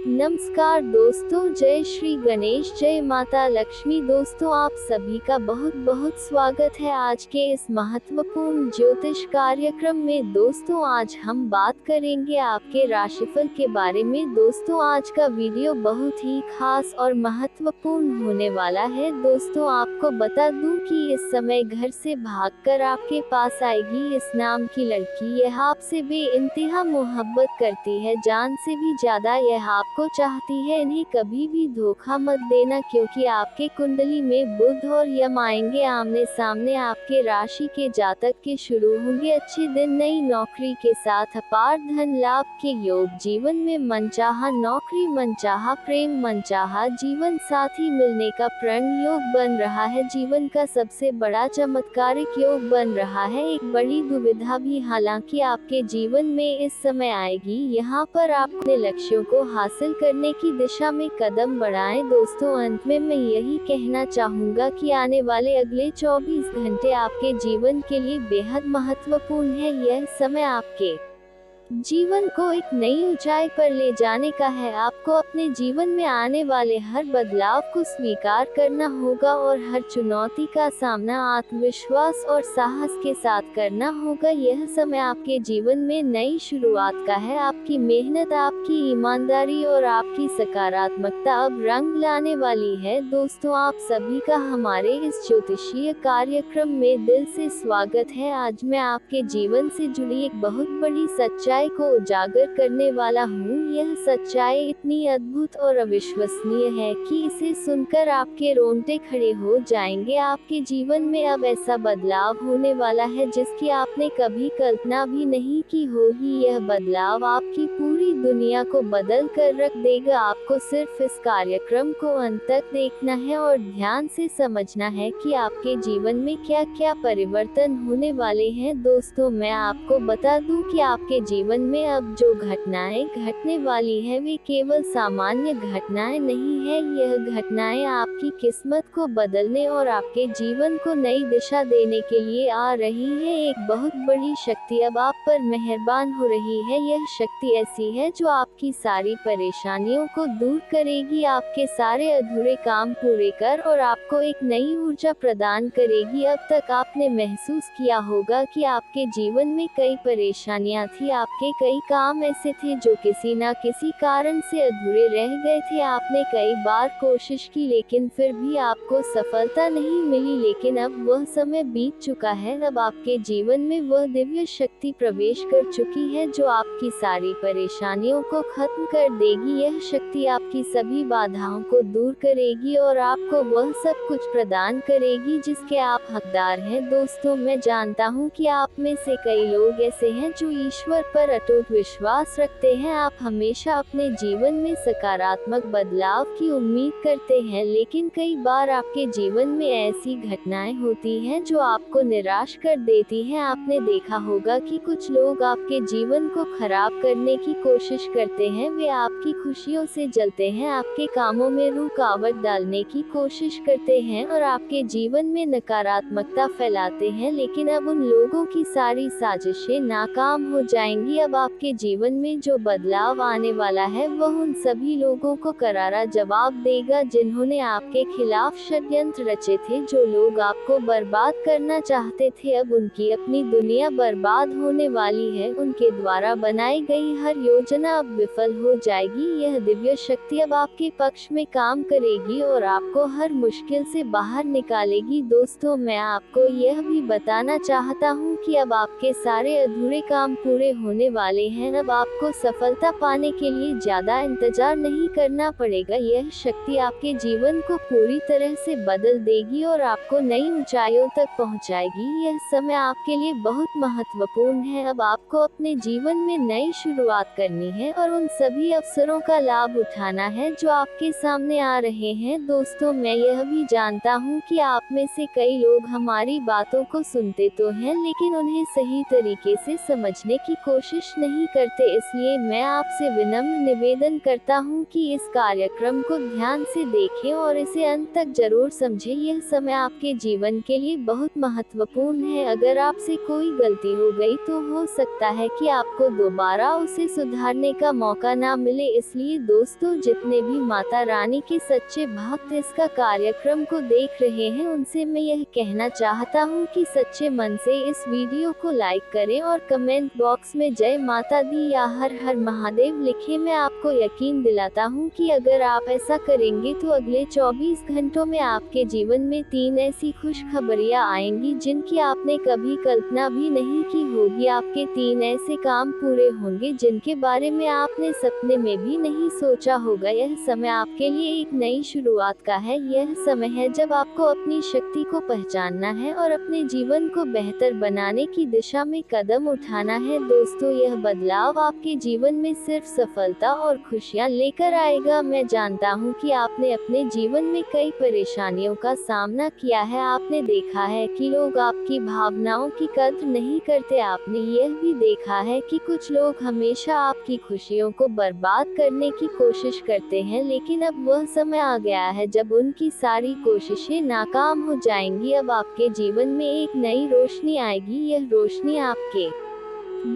नमस्कार दोस्तों, जय श्री गणेश, जय माता लक्ष्मी। दोस्तों, आप सभी का बहुत बहुत स्वागत है आज के इस महत्वपूर्ण ज्योतिष कार्यक्रम में। दोस्तों, आज हम बात करेंगे आपके राशिफल के बारे में। दोस्तों, आज का वीडियो बहुत ही खास और महत्वपूर्ण होने वाला है। दोस्तों, आपको बता दूं कि इस समय घर से भागकर आपके पास आएगी इस नाम की लड़की। यह आपसे बेइंतहा मोहब्बत करती है, जान से भी ज्यादा यह आपको चाहती है। इन्हें कभी भी धोखा मत देना, क्योंकि आपके कुंडली में बुध और यम आएंगे आमने सामने। आपके राशि के जातक के शुरू होंगे अच्छे दिन। नई नौकरी के साथ अपार धन लाभ के योग, जीवन में मनचाहा नौकरी, मनचाहा प्रेम, मनचाहा जीवन साथी मिलने का प्रण योग बन रहा है। जीवन का सबसे बड़ा चमत्कारिक योग बन रहा है। एक बड़ी दुविधा भी हालांकि आपके जीवन में इस समय आएगी। यहाँ पर आप अपने लक्ष्यों को हासिल करने की दिशा में कदम बढ़ाएं। दोस्तों, अंत में मैं यही कहना चाहूँगा कि आने वाले अगले 24 घंटे आपके जीवन के लिए बेहद महत्वपूर्ण है। यह समय आपके जीवन को एक नई ऊंचाई पर ले जाने का है। आपको अपने जीवन में आने वाले हर बदलाव को स्वीकार करना होगा और हर चुनौती का सामना आत्मविश्वास और साहस के साथ करना होगा। यह समय आपके जीवन में नई शुरुआत का है। आपकी मेहनत, आपकी ईमानदारी और आपकी सकारात्मकता अब रंग लाने वाली है। दोस्तों, आप सभी का हमारे इस ज्योतिषीय कार्यक्रम में दिल से स्वागत है। आज मैं आपके जीवन से जुड़ी एक बहुत बड़ी सच्चाई को उजागर करने वाला हूँ। यह सच्चाई इतनी अद्भुत और अविश्वसनीय है कि इसे सुनकर आपके रोंगटे खड़े हो जाएंगे। आपके जीवन में अब ऐसा बदलाव होने वाला है जिसकी आपने कभी कल्पना भी नहीं की होगी। यह बदलाव आपकी पूरी दुनिया को बदल कर रख देगा। आपको सिर्फ इस कार्यक्रम को अंत तक देखना है और ध्यान से समझना है कि आपके जीवन में क्या क्या परिवर्तन होने वाले हैं। दोस्तों, मैं आपको बता दूं कि आपके जीवन में अब जो घटनाएं घटने वाली है वे केवल सामान्य घटनाएं नहीं है। यह घटनाएं आपकी किस्मत को बदलने और आपके जीवन को नई दिशा देने के लिए आ रही है। एक बहुत बड़ी शक्ति अब आप पर मेहरबान हो रही है। यह शक्ति ऐसी है जो आपकी सारी परेशानियों को दूर करेगी, आपके सारे अधूरे काम पूरे कर और आपको एक नई ऊर्जा प्रदान करेगी। अब तक आपने महसूस किया होगा कि आपके जीवन में कई परेशानियां थी, आपके कई काम ऐसे थे जो किसी न किसी कारण से अधूरे रह गए थे। आपने कई बार कोशिश की लेकिन फिर भी आपको सफलता नहीं मिली, लेकिन अब वह समय बीत चुका है। अब आपके जीवन में वह दिव्य शक्ति प्रवेश कर चुकी है जो आपकी सारी परेशानियों को खत्म कर देगी। यह शक्ति आपकी सभी बाधाओं को दूर करेगी और आपको वह सब कुछ प्रदान करेगी जिसके आप हकदार हैं। दोस्तों, मैं जानता हूँ कि आप में से कई लोग ऐसे हैं जो ईश्वर पर अटूट विश्वास रखते हैं। आप हमेशा अपने जीवन में सकारात्मक बदलाव की उम्मीद करते हैं, लेकिन कई बार आपके जीवन में ऐसी घटनाएं होती हैं जो आपको निराश कर देती हैं। आपने देखा होगा कि कुछ लोग आपके जीवन को खराब करने की कोशिश करते हैं। वे आपकी खुशियों से जलते हैं, आपके कामों में रुकावट डालने की कोशिश करते हैं और आपके जीवन में नकारात्मकता फैलाते हैं, लेकिन अब उन लोगों की सारी साजिशें नाकाम हो जाएंगी। अब आपके जीवन में जो बदलाव आने वाला है वह उन सभी लोगों को करारा जवाब देगा जिन्होंने आपके खिलाफ षड्यंत्र रचे थे। जो लोग आपको बर्बाद करना चाहते थे, अब उनकी अपनी दुनिया बर्बाद होने वाली है। उनके द्वारा बनाई गई हर योजना अब विफल हो जाएगी। यह दिव्य शक्ति अब आपके पक्ष में काम करेगी और आपको हर मुश्किल से बाहर निकालेगी। दोस्तों, मैं आपको यह भी बताना चाहता हूँ कि अब आपके सारे अधूरे काम पूरे होने वाले हैं। अब आपको सफलता पाने के लिए ज्यादा इंतजार नहीं करना पड़ेगा। यह शक्ति आपके जीवन को पूरी तरह से बदल देगी और आपको नई ऊंचाइयों तक पहुंचाएगी। यह समय आपके लिए बहुत महत्वपूर्ण है। अब आपको अपने जीवन में नई शुरुआत करनी है और उन सभी अवसरों का लाभ उठाना है जो आपके सामने आ रहे हैं। दोस्तों, मैं यह भी जानता हूँ कि आप में से कई लोग हमारी बातों को सुनते तो हैं, लेकिन उन्हें सही तरीके से समझने की कोशिश कोशिश नहीं करते, इसलिए मैं आपसे विनम्र निवेदन करता हूँ कि इस कार्यक्रम को ध्यान से देखें और इसे अंत तक जरूर समझें। यह समय आपके जीवन के लिए बहुत महत्वपूर्ण है। अगर आपसे कोई गलती हो गई तो हो सकता है कि आपको दोबारा उसे सुधारने का मौका ना मिले। इसलिए दोस्तों, जितने भी माता रानी के सच्चे भक्त इसका कार्यक्रम को देख रहे हैं, उनसे मैं यह कहना चाहता हूँ कि सच्चे मन से इस वीडियो को लाइक करें और कमेंट बॉक्स में जय माता दी या हर हर महादेव लिखें। मैं आपको यकीन दिलाता हूँ कि अगर आप ऐसा करेंगे तो अगले 24 घंटों में आपके जीवन में 3 ऐसी खुशखबरियाँ आएंगी जिनकी आपने कभी कल्पना भी नहीं की होगी। आपके 3 ऐसे काम पूरे होंगे जिनके बारे में आपने सपने में भी नहीं सोचा होगा। यह समय आपके लिए एक नई शुरुआत का है। यह समय है जब आपको अपनी शक्ति को पहचानना है और अपने जीवन को बेहतर बनाने की दिशा में कदम उठाना है। दोस्तों, यह बदलाव आपके जीवन में सिर्फ सफलता और खुशियां लेकर आएगा। मैं जानता हूं कि आपने अपने जीवन में कई परेशानियों का सामना किया है। आपने देखा है कि लोग आपकी भावनाओं की कद्र नहीं करते। आपने यह भी देखा है कि कुछ लोग हमेशा आपकी खुशियों को बर्बाद करने की कोशिश करते हैं, लेकिन अब वह समय आ गया है जब उनकी सारी कोशिशें नाकाम हो जाएंगी। अब आपके जीवन में एक नई रोशनी आएगी। यह रोशनी आपके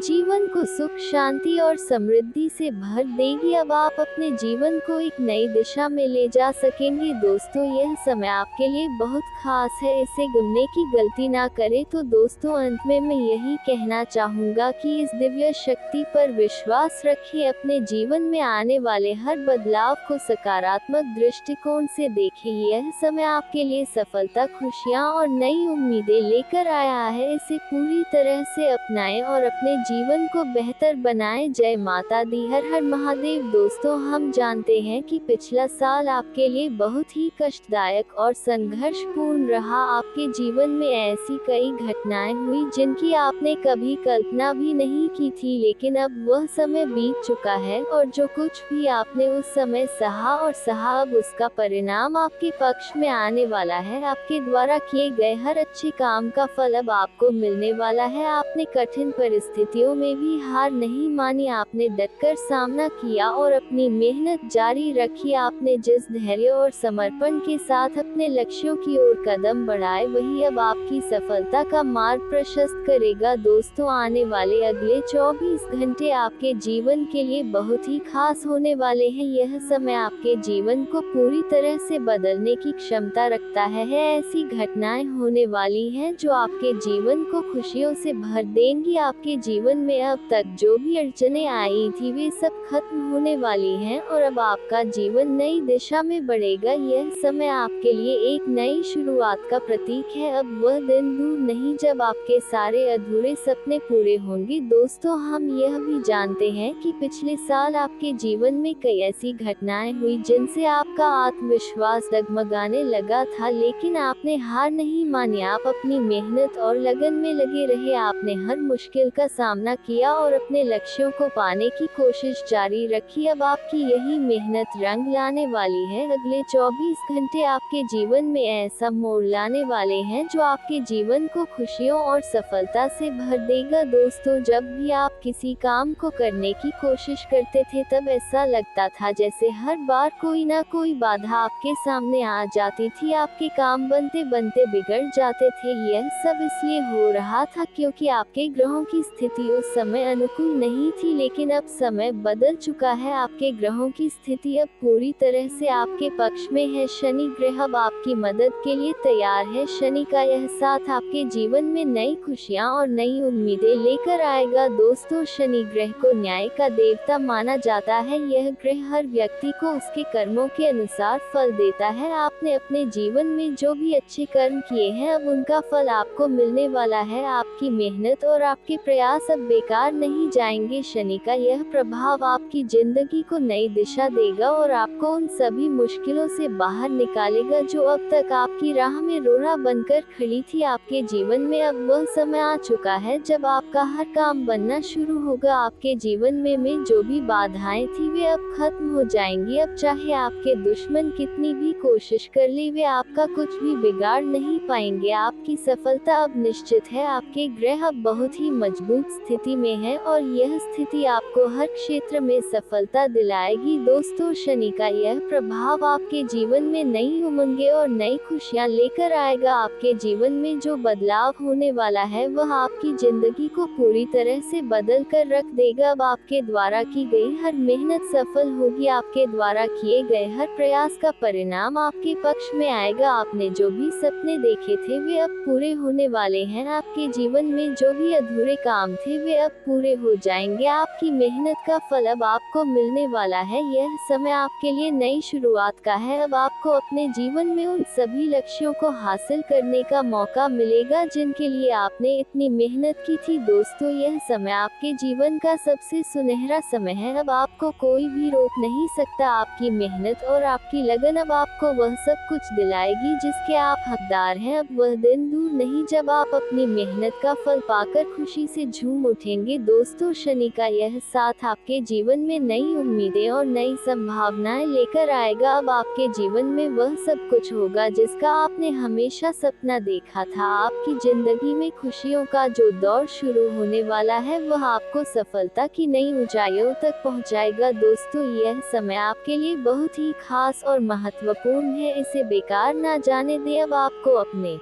जीवन को सुख, शांति और समृद्धि से भर देगी। अब आप अपने जीवन को एक नई दिशा में ले जा सकेंगे। दोस्तों, यह समय आपके लिए बहुत खास है, इसे गुमने की गलती ना करें। तो दोस्तों, अंत में मैं यही कहना चाहूँगा कि इस दिव्य शक्ति पर विश्वास रखिए। अपने जीवन में आने वाले हर बदलाव को सकारात्मक दृष्टिकोण से देखें। यह समय आपके लिए सफलता, खुशियाँ और नई उम्मीदें लेकर आया है। इसे पूरी तरह से अपनाएं और अपने जीवन को बेहतर बनाएं। जय माता दी, हर हर महादेव। दोस्तों, हम जानते हैं कि पिछला साल आपके लिए बहुत ही कष्टदायक और संघर्षपूर्ण रहा। आपके जीवन में ऐसी कई घटनाएं हुई जिनकी आपने कभी कल्पना भी नहीं की थी, लेकिन अब वह समय बीत चुका है और जो कुछ भी आपने उस समय सहा अब उसका परिणाम आपके पक्ष में आने वाला है। आपके द्वारा किए गए हर अच्छे काम का फल अब आपको मिलने वाला है। आपने कठिन परिस्थितियों में भी हार नहीं मानी, आपने डटकर सामना किया और अपनी मेहनत जारी रखी। आपने जिस धैर्य और समर्पण के साथ अपने लक्ष्यों की ओर कदम बढ़ाए, वही अब आपकी सफलता का मार्ग प्रशस्त करेगा। दोस्तों, आने वाले अगले 24 घंटे आपके जीवन के लिए बहुत ही खास होने वाले हैं। यह समय आपके जीवन को पूरी तरह से बदलने की क्षमता रखता है। ऐसी घटनाएं होने वाली हैं जो आपके जीवन को खुशियों से भर देंगी। आपके जीवन में अब तक जो भी अड़चनें आई थी वे सब खत्म होने वाली हैं और अब आपका जीवन नई दिशा में बढ़ेगा। यह समय आपके लिए एक नई शुरुआत का प्रतीक है। अब वह दिन दूर नहीं जब आपके सारे अधूरे सपने पूरे होंगे। दोस्तों, हम यह भी जानते हैं कि पिछले साल आपके जीवन में कई ऐसी घटनाएं हुई जिनसे आपका आत्मविश्वास डगमगाने लगा था, लेकिन आपने हार नहीं मानी। आप अपनी मेहनत और लगन में लगे रहे। आपने हर मुश्किल का सामना किया और अपने लक्ष्यों को पाने की कोशिश जारी रखी। अब आपकी यही मेहनत रंग लाने वाली है। अगले 24 घंटे आपके जीवन में ऐसा मोड़ लाने वाले हैं जो आपके जीवन को खुशियों और सफलता से भर देगा। दोस्तों, जब भी आप किसी काम को करने की कोशिश करते थे, तब ऐसा लगता था जैसे हर बार कोई ना कोई बाधा आपके सामने आ जाती थी। आपके काम बनते बनते बिगड़ जाते थे। यह सब इसलिए हो रहा था क्योंकि आपके ग्रहों की स्थिति उस समय अनुकूल नहीं थी, लेकिन अब समय बदल चुका है। आपके ग्रहों की स्थिति अब पूरी तरह से आपके पक्ष में है। शनि ग्रह अब आपकी मदद के लिए तैयार है। शनि का यह साथ आपके जीवन में नई खुशियां और नई उम्मीदें लेकर आएगा। दोस्तों, शनि ग्रह को न्याय का देवता माना जाता है। यह ग्रह हर व्यक्ति को उसके कर्मों के अनुसार फल देता है। आपने अपने जीवन में जो भी अच्छे कर्म किए हैं, अब उनका फल आपको मिलने वाला है। आपकी मेहनत और आपके प्रयास अब बेकार नहीं जाएंगे। शनि का यह प्रभाव आपकी जिंदगी को नई दिशा देगा और आपको उन सभी मुश्किलों से बाहर निकालेगा जो अब तक आपकी राह में रोड़ा बनकर खड़ी थी। आपके जीवन में अब वह समय आ चुका है जब आपका हर काम बनना शुरू होगा। आपके जीवन में जो भी बाधाएं थी वे अब खत्म हो जाएंगी। अब चाहे आपके दुश्मन कितनी भी कोशिश कर ले, वे आपका कुछ भी बिगाड़ नहीं पाएंगे। आपकी सफलता अब निश्चित है। आपके ग्रह अब बहुत ही मजबूत मजबूत स्थिति में है और यह स्थिति आपको हर क्षेत्र में सफलता दिलाएगी। दोस्तों, शनि का यह प्रभाव आपके जीवन में नई उमंगें और नई खुशियां लेकर आएगा। आपके जीवन में जो बदलाव होने वाला है वह आपकी जिंदगी को पूरी तरह से बदल कर रख देगा। अब आपके द्वारा की गई हर मेहनत सफल होगी। आपके द्वारा किए गए हर प्रयास का परिणाम आपके पक्ष में आएगा। आपने जो भी सपने देखे थे वे अब पूरे होने वाले हैं। आपके जीवन में जो भी अधूरे काम थे वे अब पूरे हो जाएंगे। आपकी मेहनत का फल अब आपको मिलने वाला है। यह समय आपके लिए नई शुरुआत का है। अब आपको अपने जीवन में उन सभी लक्ष्यों को हासिल करने का मौका मिलेगा जिनके लिए आपने इतनी मेहनत की थी। दोस्तों, यह समय आपके जीवन का सबसे सुनहरा समय है। अब आपको कोई भी रोक नहीं सकता। आपकी मेहनत और आपकी लगन अब आपको वह सब कुछ दिलाएगी जिसके आप हकदार हैं। अब वह दिन दूर नहीं जब आप अपनी मेहनत का फल पाकर खुशी से झूम उठेंगे। दोस्तों, शनि का यह साथ आपके जीवन में नई उम्मीदें और नई संभावनाएं लेकर आएगा। अब आपके जीवन में वह सब कुछ होगा जिसका आपने हमेशा सपना देखा था। आपकी जिंदगी में खुशियों का जो दौर शुरू होने वाला है वह आपको सफलता की नई ऊंचाइयों तक पहुंचाएगा। दोस्तों, यह समय आपके लिए बहुत ही खास और महत्वपूर्ण है। इसे बेकार ना जाने दें। अब आपको अपने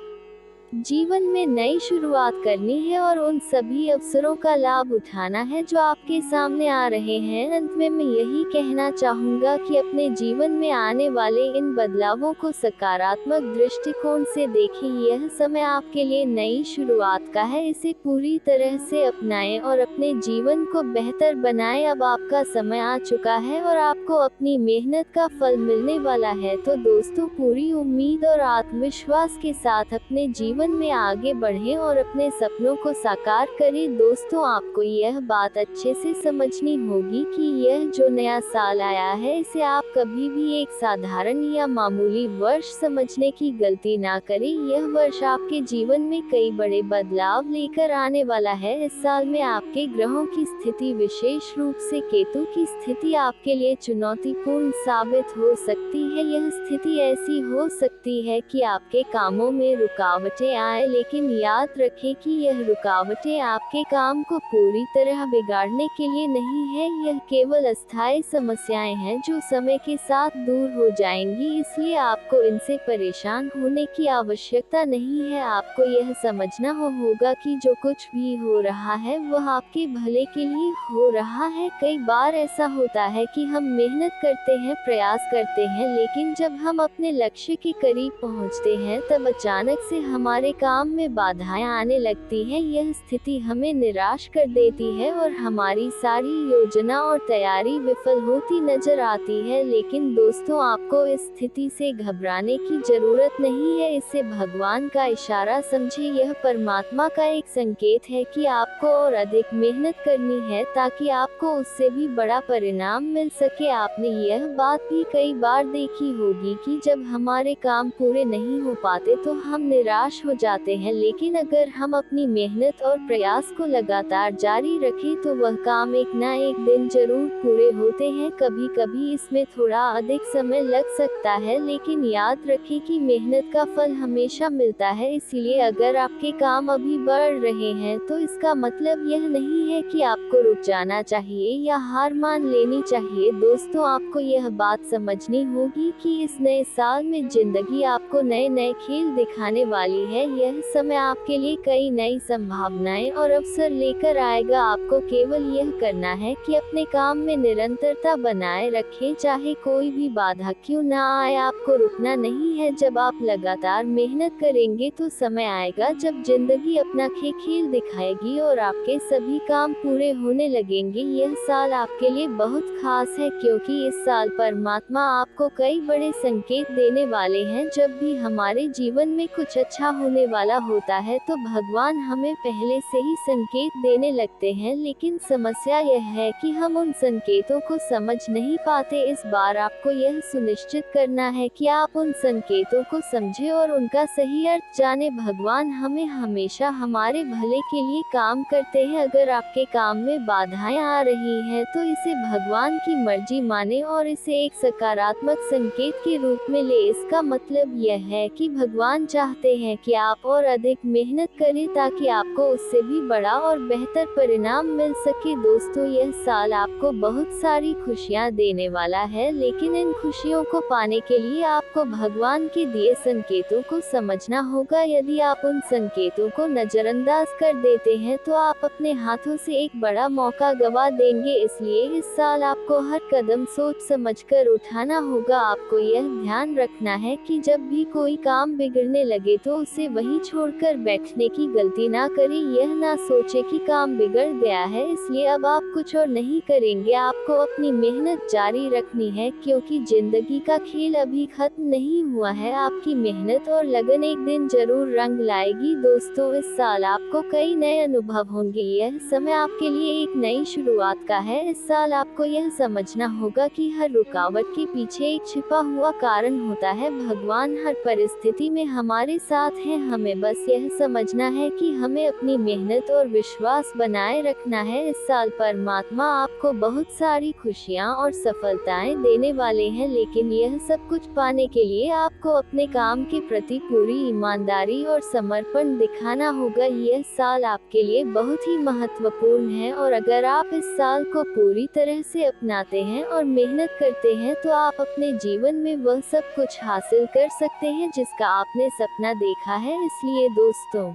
जीवन में नई शुरुआत करनी है और उन सभी अवसरों का लाभ उठाना है जो आपके सामने आ रहे हैं। अंत में मैं यही कहना चाहूँगा कि अपने जीवन में आने वाले इन बदलावों को सकारात्मक दृष्टिकोण से देखें। यह समय आपके लिए नई शुरुआत का है। इसे पूरी तरह से अपनाएं और अपने जीवन को बेहतर बनाएं। अब आपका समय आ चुका है और आपको अपनी मेहनत का फल मिलने वाला है। तो दोस्तों, पूरी उम्मीद और आत्मविश्वास के साथ अपने जीवन में आगे बढ़ें और अपने सपनों को साकार करें। दोस्तों, आपको यह बात अच्छे से समझनी होगी कि यह जो नया साल आया है इसे आप कभी भी एक साधारण या मामूली वर्ष समझने की गलती ना करें। यह वर्ष आपके जीवन में कई बड़े बदलाव लेकर आने वाला है। इस साल में आपके ग्रहों की स्थिति, विशेष रूप से केतु की स्थिति, आपके लिए चुनौतीपूर्ण साबित हो सकती है। यह स्थिति ऐसी हो सकती है कि आपके कामों में रुकावटें आए, लेकिन याद रखें कि यह रुकावटें आपके काम को पूरी तरह बिगाड़ने के लिए नहीं है। यह केवल अस्थायी समस्याएं हैं जो समय के साथ दूर हो जाएंगी। इसलिए आपको इनसे परेशान होने की आवश्यकता नहीं है। आपको यह समझना होगा कि जो कुछ भी हो रहा है वह आपके भले के लिए हो रहा है। कई बार ऐसा होता है कि हम मेहनत करते हैं, प्रयास करते हैं, लेकिन जब हम अपने लक्ष्य के करीब पहुंचते हैं तब अचानक से हमारे काम में बाधाएं आने लगती हैं। यह स्थिति हमें निराश कर देती है और हमारी सारी योजना और तैयारी विफल होती नजर आती है। लेकिन दोस्तों, आपको इस स्थिति से घबराने की जरूरत नहीं है। इसे भगवान का इशारा समझिए। यह परमात्मा का एक संकेत है कि आपको और अधिक मेहनत करनी है ताकि आपको उससे भी बड़ा परिणाम मिल सके। आपने यह बात भी कई बार देखी होगी कि जब हमारे काम पूरे नहीं हो पाते तो हम निराश हो जाते हैं, लेकिन अगर हम अपनी मेहनत और प्रयास को लगातार जारी रखें तो वह काम एक ना एक दिन जरूर पूरे होते हैं। कभी कभी इसमें थोड़ा अधिक समय लग सकता है, लेकिन याद रखें कि मेहनत का फल हमेशा मिलता है। इसीलिए अगर आपके काम अभी बढ़ रहे हैं तो इसका मतलब यह नहीं है कि आपको रुक जाना चाहिए या हार मान लेनी चाहिए। दोस्तों, आपको यह बात समझनी होगी कि इस नए साल में जिंदगी आपको नए नए खेल दिखाने वाली है। यह समय आपके लिए कई नई संभावनाएं और अवसर लेकर आएगा। आपको केवल यह करना है कि अपने काम में निरंतरता बनाए रखें, चाहे कोई भी बाधा क्यों ना आए। आपको रुकना नहीं है। जब आप लगातार मेहनत करेंगे तो समय आएगा जब जिंदगी अपना खेल दिखाएगी और आपके सभी काम पूरे होने लगेंगे। यह साल आपके लिए बहुत खास है क्योंकि इस साल परमात्मा आपको कई बड़े संकेत देने वाले हैं। जब भी हमारे जीवन में कुछ अच्छा होने वाला होता है तो भगवान हमें पहले से ही संकेत देने लगते हैं, लेकिन समस्या यह है कि हम उन संकेतों को समझ नहीं पाते। इस बार आपको यह सुनिश्चित करना है कि आप उन संकेतों को समझें और उनका सही अर्थ जाने। भगवान हमें हमेशा हमारे भले के लिए काम करते हैं। अगर आपके काम में बाधाएं आ रही हैं तो इसे भगवान की मर्जी माने और इसे एक सकारात्मक संकेत के रूप में ले। इसका मतलब यह है कि भगवान चाहते हैं कि आप और अधिक मेहनत करें ताकि आपको उससे भी बड़ा और बेहतर परिणाम मिल सके। दोस्तों, यह साल आपको बहुत सारी खुशियां देने वाला है, लेकिन इन खुशियों को पाने के लिए आपको भगवान के दिए संकेतों को समझना होगा। यदि आप उन संकेतों को नजरअंदाज कर देते हैं तो आप अपने हाथों से एक बड़ा मौका गवा देंगे। इसलिए इस साल आपको हर कदम सोच समझकर उठाना होगा। आपको यह ध्यान रखना है कि जब भी कोई काम बिगड़ने लगे तो उसे वहीं छोड़कर बैठने की गलती ना करें। यह ना सोचे कि काम बिगड़ गया है इसलिए अब आप कुछ और नहीं करेंगे। आपको अपनी मेहनत जारी रखनी है, क्योंकि जिंदगी का खेल अभी खत्म नहीं हुआ है। आपकी मेहनत और लगन एक दिन जरूर रंग लाएगी। दोस्तों, इस साल आपको कई नए अनुभव होंगे। यह समय आपके लिए एक नई शुरुआत का है। इस साल आपको यह समझना होगा कि हर रुकावट के पीछे एक छिपा हुआ कारण होता है। भगवान हर परिस्थिति में हमारे साथ हैं। हमें बस यह समझना है कि हमें अपनी मेहनत और विश्वास बनाए रखना है। इस साल परमात्मा आपको बहुत सारी खुशियां और सफलताएं देने वाले हैं, लेकिन यह सब कुछ पाने के लिए आपको अपने काम के प्रति पूरी ईमानदारी और समर्पण दिखाना होगा। यह साल आपके लिए बहुत ही महत्वपूर्ण है और अगर आप इस साल को पूरी तरह से अपनाते हैं और मेहनत करते हैं तो आप अपने जीवन में वह सब कुछ हासिल कर सकते हैं जिसका आपने सपना देखा है। इसलिए दोस्तों,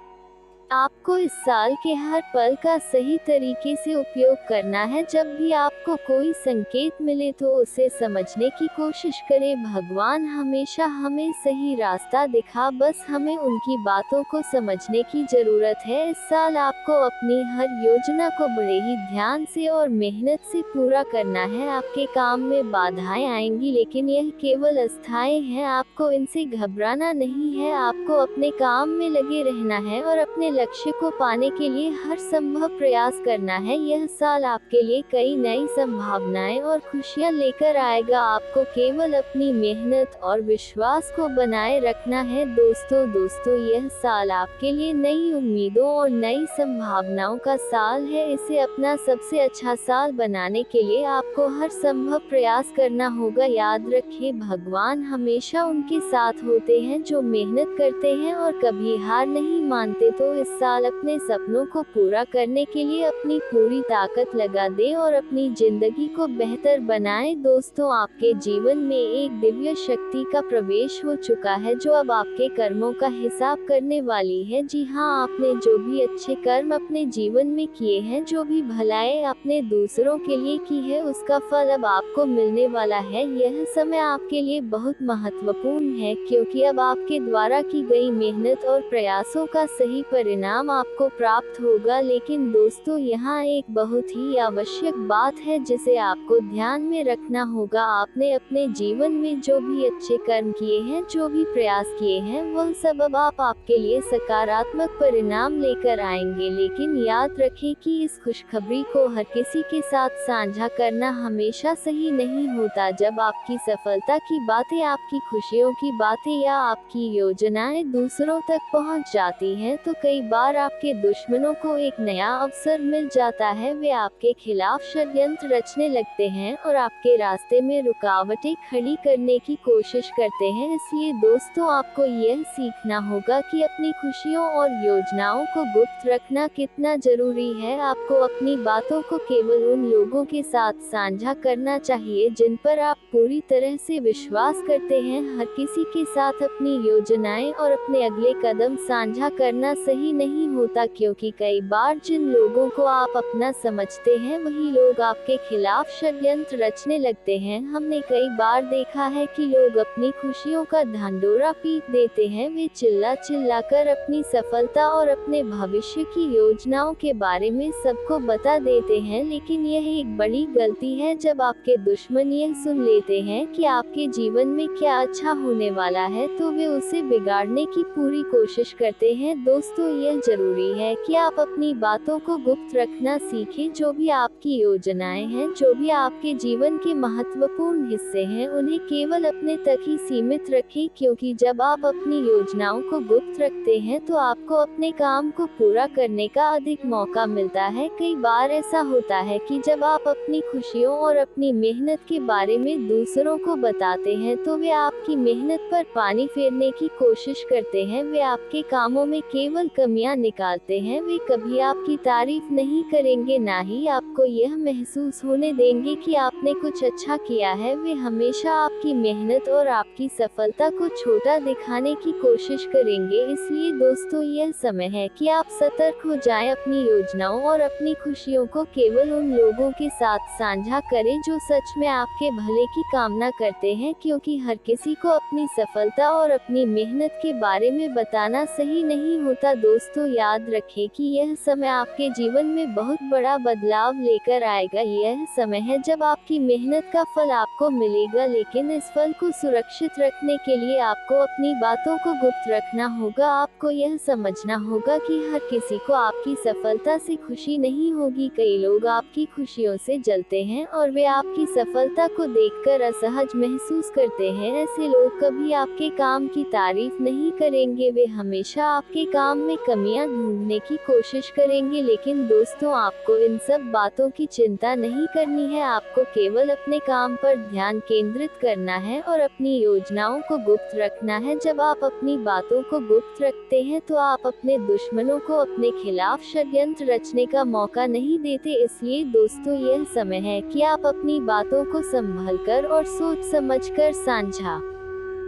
आपको इस साल के हर पल का सही तरीके से उपयोग करना है। जब भी आपको कोई संकेत मिले तो उसे समझने की कोशिश करें। भगवान हमेशा हमें सही रास्ता दिखा, बस हमें उनकी बातों को समझने की जरूरत है। इस साल आपको अपनी हर योजना को बड़े ही ध्यान से और मेहनत से पूरा करना है। आपके काम में बाधाएं आएंगी, लेकिन यह केवल अस्थायी है। आपको इनसे घबराना नहीं है। आपको अपने काम में लगे रहना है और अपने लक्ष्य को पाने के लिए हर संभव प्रयास करना है। यह साल आपके लिए कई नई संभावनाएं और खुशियां लेकर आएगा। आपको केवल अपनी मेहनत और विश्वास को बनाए रखना है। दोस्तों, यह साल आपके लिए नई उम्मीदों और नई संभावनाओं का साल है। इसे अपना सबसे अच्छा साल बनाने के लिए आपको हर संभव प्रयास करना होगा। याद रखिए, भगवान हमेशा उनके साथ होते हैं जो मेहनत करते हैं और कभी हार नहीं मानते। तो इस साल अपने सपनों को पूरा करने के लिए अपनी पूरी ताकत लगा दें और अपनी जिंदगी को बेहतर बनाएं। दोस्तों, आपके जीवन में एक दिव्य शक्ति का प्रवेश हो चुका है जो अब आपके कर्मों का हिसाब करने वाली है। जी हाँ, आपने जो भी अच्छे कर्म अपने जीवन में किए हैं, जो भी भलाई आपने दूसरों के लिए की है, उसका फल अब आपको मिलने वाला है। यह समय आपके लिए बहुत महत्वपूर्ण है, क्योंकि अब आपके द्वारा की गई मेहनत और प्रयासों का सही परिणाम आपको प्राप्त होगा। लेकिन दोस्तों, यहाँ एक बहुत ही आवश्यक बात है जिसे आपको ध्यान में रखना होगा। आपने अपने जीवन में जो भी अच्छे कर्म किए हैं, जो भी प्रयास किए हैं, वह सब अब आपके लिए सकारात्मक परिणाम लेकर आएंगे। लेकिन याद रखें कि इस खुशखबरी को हर किसी के साथ साझा करना हमेशा सही नहीं होता। जब आपकी सफलता की बातें, आपकी खुशियों की बातें या आपकी योजनाएं दूसरों तक पहुंच जाती हैं तो कई बार आपके दुश्मनों को एक नया अवसर मिल जाता है। वे आपके खिलाफ षड्यंत्र रचने लगते हैं और आपके रास्ते में रुकावटें खड़ी करने की कोशिश करते हैं। इसलिए दोस्तों, आपको यह सीखना होगा कि अपनी खुशियों और योजनाओं को गुप्त रखना कितना जरूरी है। आपको अपनी बातों को केवल उन लोगों के साथ साझा करना चाहिए जिन पर आप पूरी तरह से विश्वास करते हैं। हर किसी के साथ अपनी योजनाएं और अपने अगले कदम साझा करना सही नहीं होता, क्योंकि कई बार जिन लोगों को आप अपना समझते हैं वही लोग आपके खिलाफ षड्यंत्र रचने लगते हैं। हमने कई बार देखा है कि लोग अपनी खुशियों का ढंढोरा पीट देते हैं। वे चिल्ला कर अपनी सफलता और अपने भविष्य की योजनाओं के बारे में सबको बता देते हैं, लेकिन यह एक बड़ी गलती है। जब आपके दुश्मन यह सुन लेते हैं कि आपके जीवन में क्या अच्छा होने वाला है तो वे उसे बिगाड़ने की पूरी कोशिश करते हैं। दोस्तों, यह जरूरी है कि आप अपनी बातों को गुप्त रखना सीखें। जो भी आपकी योजनाएं हैं, जो भी आपके जीवन के महत्वपूर्ण हिस्से हैं, उन्हें केवल अपने तक ही सीमित रखें, क्योंकि जब आप अपनी योजनाओं को गुप्त रखते हैं तो आपको अपने काम को पूरा करने का अधिक मौका मिलता है। कई बार ऐसा होता है कि जब आप अपनी खुशियों और अपनी मेहनत के बारे में दूसरों को बताते हैं तो वे आपकी मेहनत पर पानी फेरने की कोशिश करते हैं। वे आपके कामों में केवल कमियां निकालते हैं। वे कभी आपकी तारीफ नहीं करेंगे, ना ही आपको यह महसूस होने देंगे कि आपने कुछ अच्छा किया है। वे हमेशा आपकी मेहनत और आपकी सफलता को छोटा दिखाने की कोशिश करेंगे। इसलिए दोस्तों, यह समय है कि आप सतर्क हो जाएं। अपनी योजनाओं और अपनी खुशियों को केवल उन लोगों के साथ साझा करें जो सच में आपके भले की कामना करते हैं, क्योंकि हर किसी को अपनी सफलता और अपनी मेहनत के बारे में बताना सही नहीं होता। दोस्तों, याद रखें कि यह समय आपके जीवन में बहुत बड़ा बदलाव लेकर आएगा। यह समय है जब आपकी मेहनत का फल आपको मिलेगा, लेकिन इस फल को सुरक्षित रखने के लिए आपको अपनी बातों को गुप्त रखना होगा। आपको यह समझना होगा कि हर किसी को आपकी सफलता से खुशी नहीं होगी। कई लोग आपकी खुशियों से जलते हैं और वे आपकी सफलता को देखकर असहज महसूस करते हैं। ऐसे लोग कभी आपके काम की तारीफ नहीं करेंगे, वे हमेशा आपके काम में कमियां ढूंढने की कोशिश करेंगे। लेकिन दोस्तों, आपको इन सब बातों की चिंता नहीं करनी है। आपको केवल अपने काम पर ध्यान केंद्रित करना है और अपनी योजनाओं को गुप्त रखना है। जब आप अपनी बातों को गुप्त रखते हैं तो आप अपने दुश्मनों को अपने खिलाफ षड्यंत्र रचने का मौका नहीं देते। इसलिए दोस्तों, यह समय है कि आप अपनी बातों को संभलकर और सोच समझकर साझा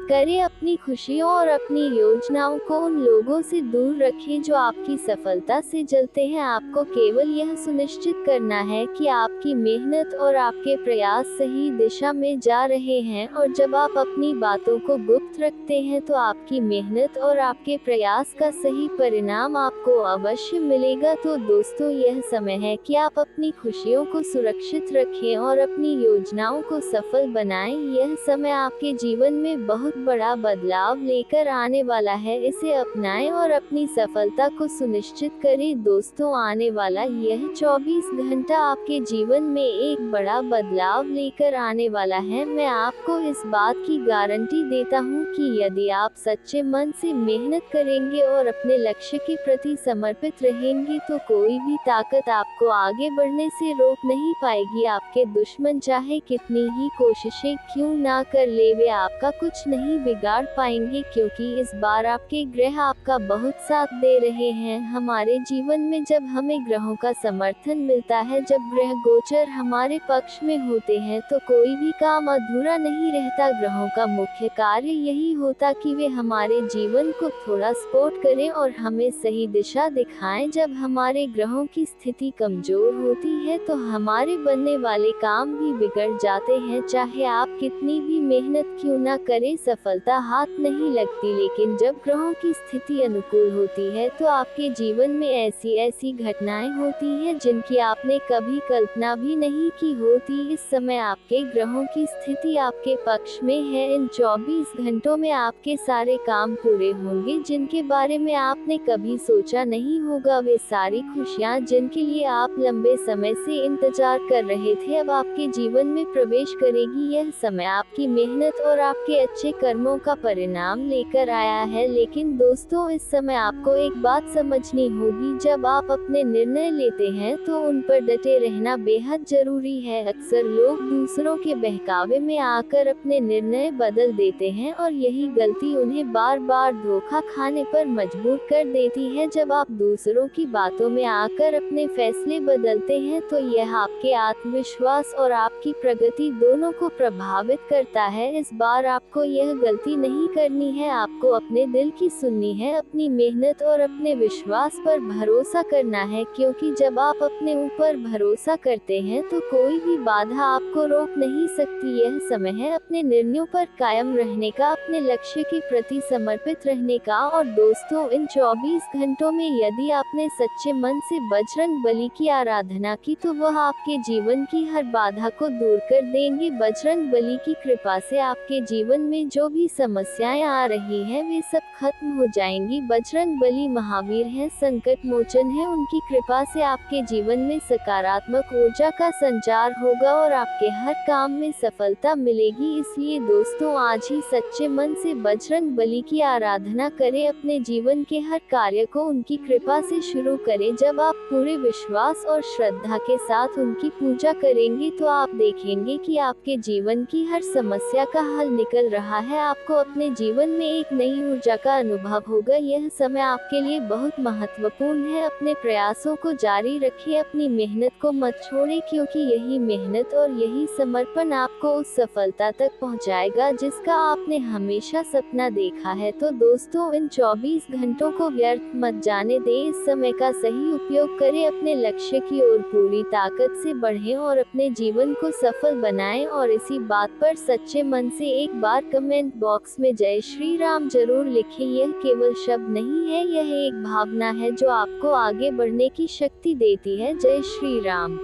करें। अपनी खुशियों और अपनी योजनाओं को उन लोगों से दूर रखें जो आपकी सफलता से जलते हैं। आपको केवल यह सुनिश्चित करना है कि आपकी मेहनत और आपके प्रयास सही दिशा में जा रहे हैं, और जब आप अपनी बातों को गुप्त रखते हैं तो आपकी मेहनत और आपके प्रयास का सही परिणाम आपको अवश्य मिलेगा। तो दोस्तों, यह समय है कि आप अपनी खुशियों को सुरक्षित रखें और अपनी योजनाओं को सफल बनाएं। यह समय आपके जीवन में बहुत बड़ा बदलाव लेकर आने वाला है। इसे अपनाएं और अपनी सफलता को सुनिश्चित करें। दोस्तों, आने वाला यह 24 घंटा आपके जीवन में एक बड़ा बदलाव लेकर आने वाला है। मैं आपको इस बात की गारंटी देता हूं कि यदि आप सच्चे मन से मेहनत करेंगे और अपने लक्ष्य के प्रति समर्पित रहेंगे तो कोई भी ताकत आपको आगे बढ़ने से रोक नहीं पाएगी। आपके दुश्मन चाहे कितनी ही कोशिशें क्यों ना कर ले, वे आपका कुछ नहीं बिगाड़ पाएंगे, क्योंकि इस बार आपके ग्रह आपका बहुत साथ दे रहे हैं। हमारे जीवन में जब हमें ग्रहों का समर्थन मिलता है, जब ग्रह गोचर हमारे पक्ष में होते हैं, तो कोई भी काम अधूरा नहीं रहता। ग्रहों का मुख्य कार्य यही होता कि वे हमारे जीवन को थोड़ा सपोर्ट करें और हमें सही दिशा दिखाएं। जब हमारे ग्रहों की स्थिति कमजोर होती है तो हमारे बनने वाले काम भी बिगड़ जाते हैं। चाहे आप कितनी भी मेहनत क्यों ना करें, सफलता हाथ नहीं लगती। लेकिन जब ग्रहों की स्थिति अनुकूल होती है तो आपके जीवन में ऐसी ऐसी घटनाएं होती हैं जिनकी आपने कभी कल्पना भी नहीं की होती। इस समय आपके ग्रहों की स्थिति आपके पक्ष में है। इन 24 घंटों में आपके सारे काम पूरे होंगे जिनके बारे में आपने कभी सोचा नहीं होगा। वे सारी खुशियां जिनके लिए आप लंबे समय से इंतजार कर रहे थे, अब आपके जीवन में प्रवेश करेगी। यह समय आपकी मेहनत और आपके अच्छे कर्मों का परिणाम लेकर आया है। लेकिन दोस्तों, इस समय आपको एक बात समझनी होगी, जब आप अपने निर्णय लेते हैं तो उन पर डटे रहना बेहद जरूरी है। अक्सर लोग दूसरों के बहकावे में आकर अपने निर्णय बदल देते हैं और यही गलती उन्हें बार बार धोखा खाने पर मजबूर कर देती है। जब आप दूसरों की बातों में आकर अपने फैसले बदलते हैं तो यह आपके आत्मविश्वास और आपकी प्रगति दोनों को प्रभावित करता है। इस बार आपको यह गलती नहीं करनी है। आपको अपने दिल की सुननी है, अपनी मेहनत और अपने विश्वास पर भरोसा करना है, क्योंकि जब आप अपने ऊपर भरोसा करते हैं तो कोई भी बाधा आपको रोक नहीं सकती। यह समय है अपने निर्णयों पर कायम रहने का, अपने लक्ष्य के प्रति समर्पित रहने का। और दोस्तों, इन 24 घंटों में यदि आपने सच्चे मन से बजरंग बली की आराधना की तो वह आपके जीवन की हर बाधा को दूर कर देंगे। बजरंग बली की कृपा से आपके जीवन में जो जो भी समस्याएं आ रही हैं वे सब खत्म हो जाएंगी। बजरंग बली महावीर हैं, संकट मोचन है, उनकी कृपा से आपके जीवन में सकारात्मक ऊर्जा का संचार होगा और आपके हर काम में सफलता मिलेगी। इसलिए दोस्तों आज ही सच्चे मन से बजरंग बली की आराधना करें, अपने जीवन के हर कार्य को उनकी कृपा से शुरू करें। जब आप पूरे विश्वास और श्रद्धा के साथ उनकी पूजा करेंगे तो आप देखेंगे कि आपके जीवन की हर समस्या का हल निकल रहा है। आपको अपने जीवन में एक नई ऊर्जा का अनुभव होगा। यह समय आपके लिए बहुत महत्वपूर्ण है। अपने प्रयासों को जारी रखिए, अपनी मेहनत को मत छोड़ें, क्योंकि यही मेहनत और यही समर्पण आपको उस सफलता तक पहुंचाएगा जिसका आपने हमेशा सपना देखा है। तो दोस्तों इन 24 घंटों को व्यर्थ मत जाने दें, इस समय का सही उपयोग करें, अपने लक्ष्य की ओर पूरी ताकत से बढ़ें और अपने जीवन को सफल बनाएं। और इसी बात पर सच्चे मन से एक बार कमेंट बॉक्स में जय श्री राम जरूर लिखें। यह केवल शब्द नहीं है, यह एक भावना है जो आपको आगे बढ़ने की शक्ति देती है। जय श्री राम।